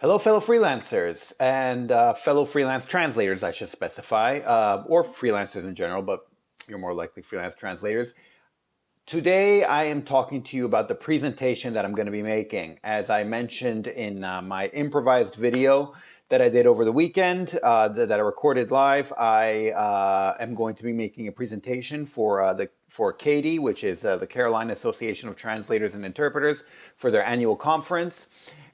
Hello, fellow freelancers and fellow freelance translators, I should specify, or freelancers in general, but you're more likely freelance translators. Today, I am talking to you about the presentation that I'm going to be making. As I mentioned in my improvised video that I did over the weekend, that I recorded live, I am going to be making a presentation for CATI, which is the Carolina Association of Translators and Interpreters, for their annual conference.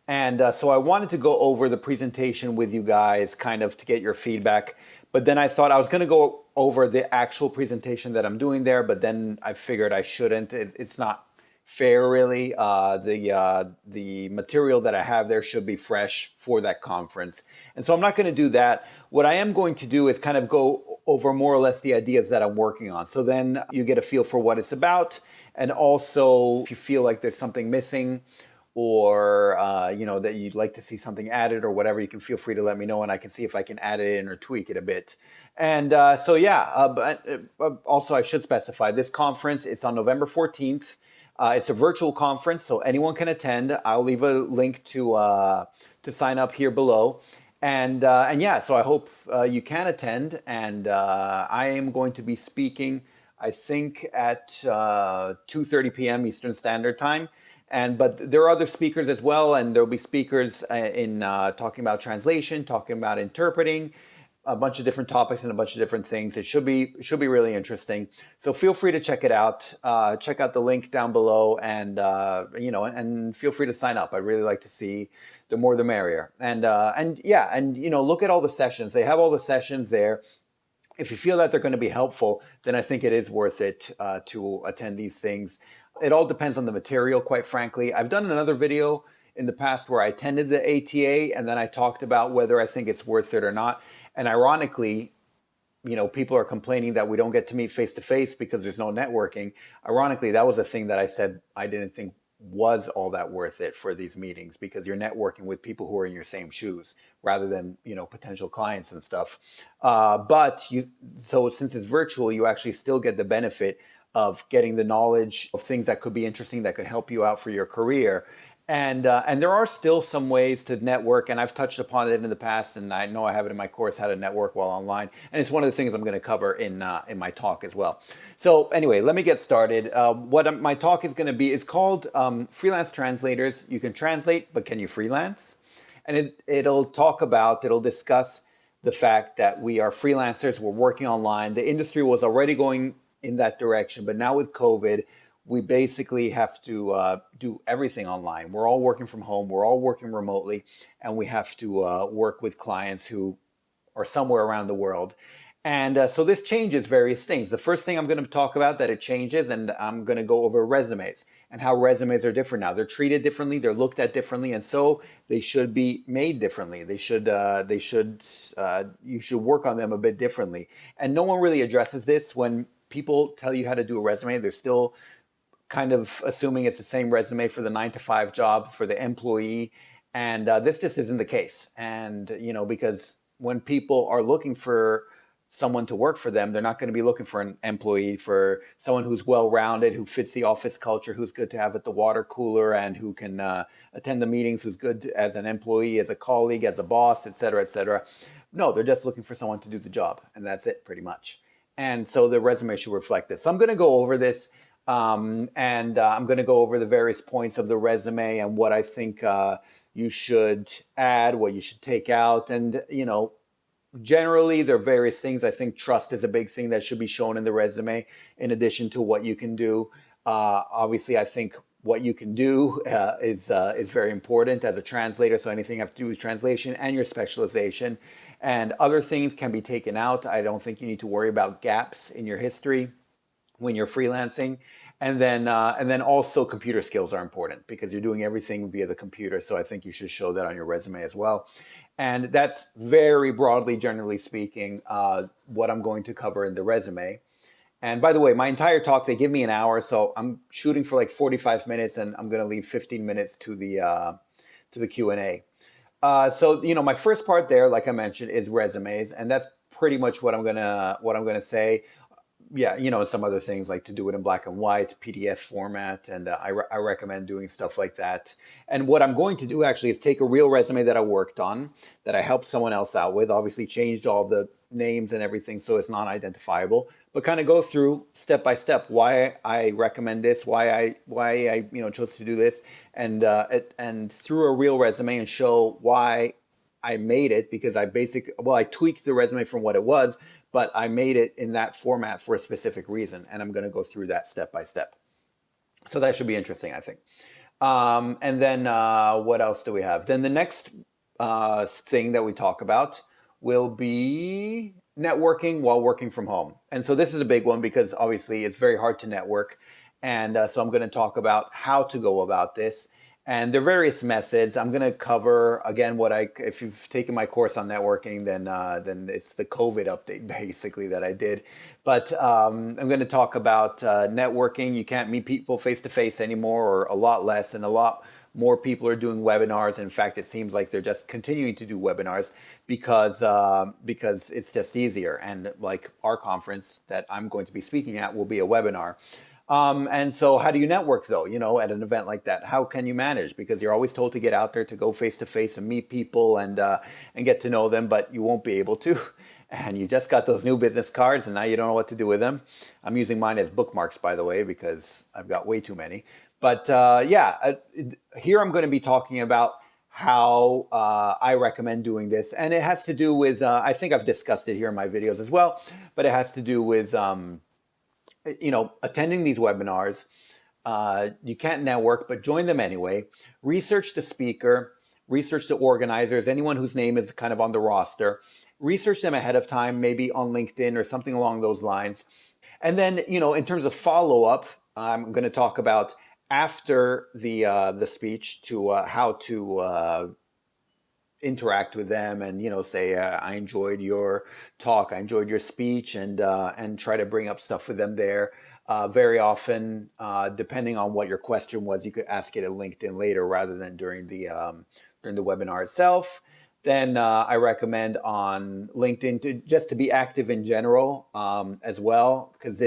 And so I wanted to go over the presentation with you guys, kind of to get your feedback. But then I thought I was going to go over the actual presentation that I'm doing there, but then I figured I shouldn't. It's not fair, really. The material that I have there should be fresh for that conference. And so I'm not going to do that. What I am going to do is kind of go over more or less the ideas that I'm working on. So then you get a feel for what it's about. And also, if you feel like there's something missing, or that you'd like to see something added or whatever, you can feel free to let me know, and I can see if I can add it in or tweak it a bit. And but also I should specify this conference. It's on November 14th. It's a virtual conference, so anyone can attend. I'll leave a link to sign up here below. And so I hope you can attend. And I am going to be speaking, I think, at 2:30 p.m. Eastern Standard Time. But there are other speakers as well, and there'll be speakers in talking about translation, talking about interpreting, a bunch of different topics and a bunch of different things. It should be really interesting. So feel free to check it out. Check out the link down below, and and feel free to sign up. I'd really like to see the more the merrier. And look at all the sessions. They have all the sessions there. If you feel that they're going to be helpful, then I think it is worth it to attend these things. It all depends on the material, quite frankly. I've done another video in the past where I attended the ATA, and then I talked about whether I think it's worth it or not. And ironically, people are complaining that we don't get to meet face-to-face because there's no networking. Ironically, that was a thing that I said I didn't think was all that worth it for these meetings, because you're networking with people who are in your same shoes rather than, potential clients and stuff. So since it's virtual, you actually still get the benefit of getting the knowledge of things that could be interesting, that could help you out for your career. And there are still some ways to network, and I've touched upon it in the past, and I know I have it in my course, How to Network While Online, and it's one of the things I'm going to cover in my talk as well. So anyway, let me get started. What my talk is going to be is called Freelance Translators. You can translate, but can you freelance? And it'll discuss the fact that we are freelancers, we're working online. The industry was already going in that direction, but now with COVID, we basically have to do everything online. We're all working from home, we're all working remotely, and we have to work with clients who are somewhere around the world. And so this changes various things. The first thing I'm going to talk about that it changes, and I'm going to go over resumes and how resumes are different now. They're treated differently, they're looked at differently, and so they should be made differently. You should work on them a bit differently. And no one really addresses this. When people tell you how to do a resume, they're still kind of assuming it's the same resume for the 9-to-5 job for the employee. And this just isn't the case. And, because when people are looking for someone to work for them, they're not going to be looking for an employee, for someone who's well-rounded, who fits the office culture, who's good to have at the water cooler, and who can attend the meetings, who's good as an employee, as a colleague, as a boss, et cetera, et cetera. No, they're just looking for someone to do the job. And that's it, pretty much. And so the resume should reflect this. So I'm going to go over this, and I'm going to go over the various points of the resume and what I think you should add, what you should take out. And, generally there are various things. I think trust is a big thing that should be shown in the resume, in addition to what you can do. Obviously, I think what you can do is very important as a translator. So anything you have to do with translation and your specialization. And other things can be taken out. I don't think you need to worry about gaps in your history when you're freelancing. And then also computer skills are important, because you're doing everything via the computer. So I think you should show that on your resume as well. And that's very broadly, generally speaking, what I'm going to cover in the resume. And by the way, my entire talk, they give me an hour, so I'm shooting for like 45 minutes, and I'm going to leave 15 minutes to the Q&A. So my first part there, like I mentioned, is resumes, and that's pretty much what I'm gonna say. yeah, some other things like to do it in black and white, PDF format, and I recommend doing stuff like that. And what I'm going to do actually is take a real resume that I worked on, that I helped someone else out with, obviously changed all the names and everything so it's not identifiable, but kind of go through step by step why I recommend this, why I chose to do this, and through a real resume and show why I made it, because I tweaked the resume from what it was, but I made it in that format for a specific reason. And I'm going to go through that step by step. So that should be interesting, I think. And then what else do we have? Then the next thing that we talk about will be networking while working from home. And so this is a big one because obviously it's very hard to network. And so I'm going to talk about how to go about this. And there are various methods. I'm going to cover again if you've taken my course on networking, then it's the COVID update basically that I did. But I'm going to talk about networking. You can't meet people face to face anymore, or a lot less, and a lot more people are doing webinars. In fact, it seems like they're just continuing to do webinars because it's just easier. And like our conference that I'm going to be speaking at will be a webinar. And so how do you network though, at an event like that? How can you manage? Because you're always told to get out there, to go face to face and meet people and get to know them, but you won't be able to. And you just got those new business cards and now you don't know what to do with them. I'm using mine as bookmarks, by the way, because I've got way too many. But here I'm going to be talking about how I recommend doing this. And it has to do with, I think I've discussed it here in my videos as well, but it has to do with attending these webinars. You can't network, but join them anyway. Research the speaker, research the organizers, anyone whose name is kind of on the roster. Research them ahead of time, maybe on LinkedIn or something along those lines. And then, in terms of follow-up, I'm going to talk about after the speech to how to interact with them and say I enjoyed your talk, I enjoyed your speech, and try to bring up stuff with them there. Very often, depending on what your question was, you could ask it at LinkedIn later rather than during the webinar itself. Then I recommend on LinkedIn to be active in general as well, because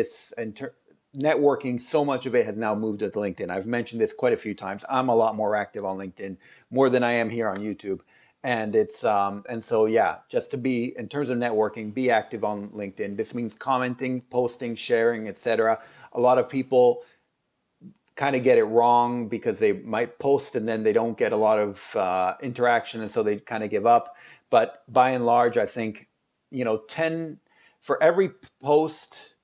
networking, so much of it has now moved to LinkedIn. I've mentioned this quite a few times. I'm a lot more active on LinkedIn, more than I am here on YouTube. And it's just to be, in terms of networking, be active on LinkedIn. This means commenting, posting, sharing, etc. A lot of people kind of get it wrong because they might post and then they don't get a lot of interaction, and so they kind of give up. But by and large, I think 10 for every post,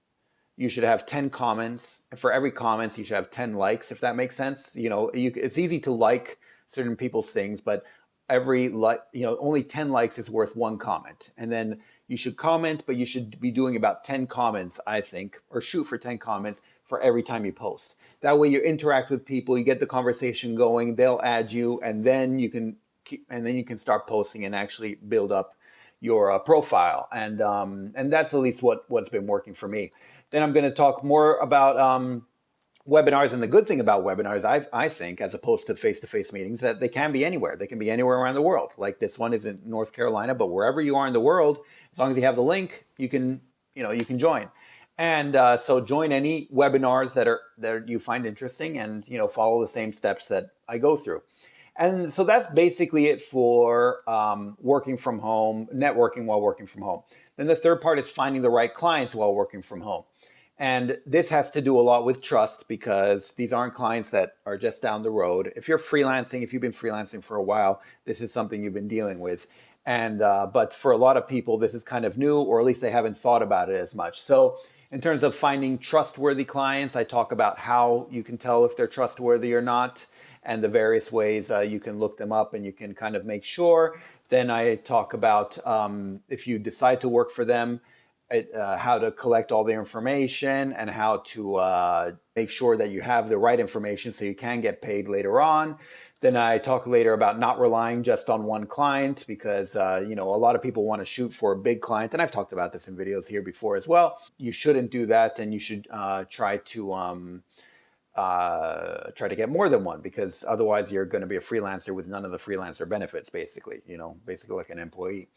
you should have 10 comments. For every comments, you should have 10 likes, if that makes sense. It's easy to like certain people's things, but only 10 likes is worth one comment. And then you should comment, but you should be doing about 10 comments, I think, or shoot for 10 comments for every time you post. That way you interact with people, you get the conversation going, they'll add you, and then you can start posting and actually build up your profile. And that's at least what's been working for me. Then I'm going to talk more about webinars, and the good thing about webinars, I think, as opposed to face-to-face meetings, that they can be anywhere. They can be anywhere around the world. Like this one is in North Carolina, but wherever you are in the world, as long as you have the link, you can join. And so join any webinars that you find interesting, and follow the same steps that I go through. And so that's basically it for working from home, networking while working from home. Then the third part is finding the right clients while working from home. And this has to do a lot with trust, because these aren't clients that are just down the road. If you're freelancing, if you've been freelancing for a while, this is something you've been dealing with. And but for a lot of people, this is kind of new, or at least they haven't thought about it as much. So in terms of finding trustworthy clients, I talk about how you can tell if they're trustworthy or not, and the various ways you can look them up and you can kind of make sure. Then I talk about if you decide to work for them, how to collect all the information and how to make sure that you have the right information so you can get paid later on. Then I talk later about not relying just on one client, because a lot of people want to shoot for a big client, and I've talked about this in videos here before as well. You shouldn't do that, and you should try to get more than one, because otherwise you're going to be a freelancer with none of the freelancer benefits, basically like an employee.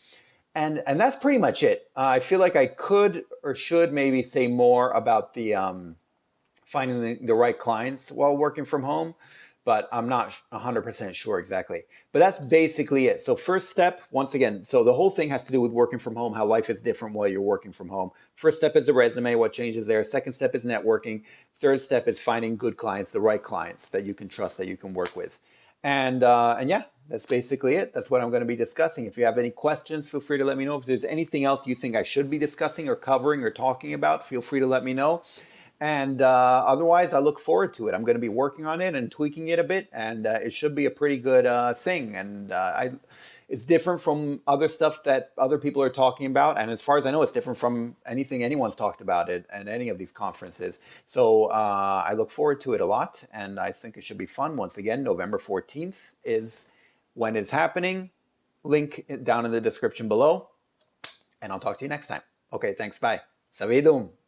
And that's pretty much it. I feel like I could or should maybe say more about the finding the right clients while working from home, but I'm not 100% sure exactly. But that's basically it. So first step, once again, so the whole thing has to do with working from home, how life is different while you're working from home. First step is a resume, what changes there. Second step is networking. Third step is finding good clients, the right clients that you can trust, that you can work with. And yeah, that's basically it. That's what I'm going to be discussing. If you have any questions, feel free to let me know. If there's anything else you think I should be discussing or covering or talking about, feel free to let me know. And otherwise, I look forward to it. I'm going to be working on it and tweaking it a bit, and it should be a pretty good thing. And it's different from other stuff that other people are talking about. And as far as I know, it's different from anything anyone's talked about it at any of these conferences. So I look forward to it a lot, and I think it should be fun. Once again, November 14th is when it's happening. Link down in the description below, and I'll talk to you next time. Okay, thanks. Bye. Savidum.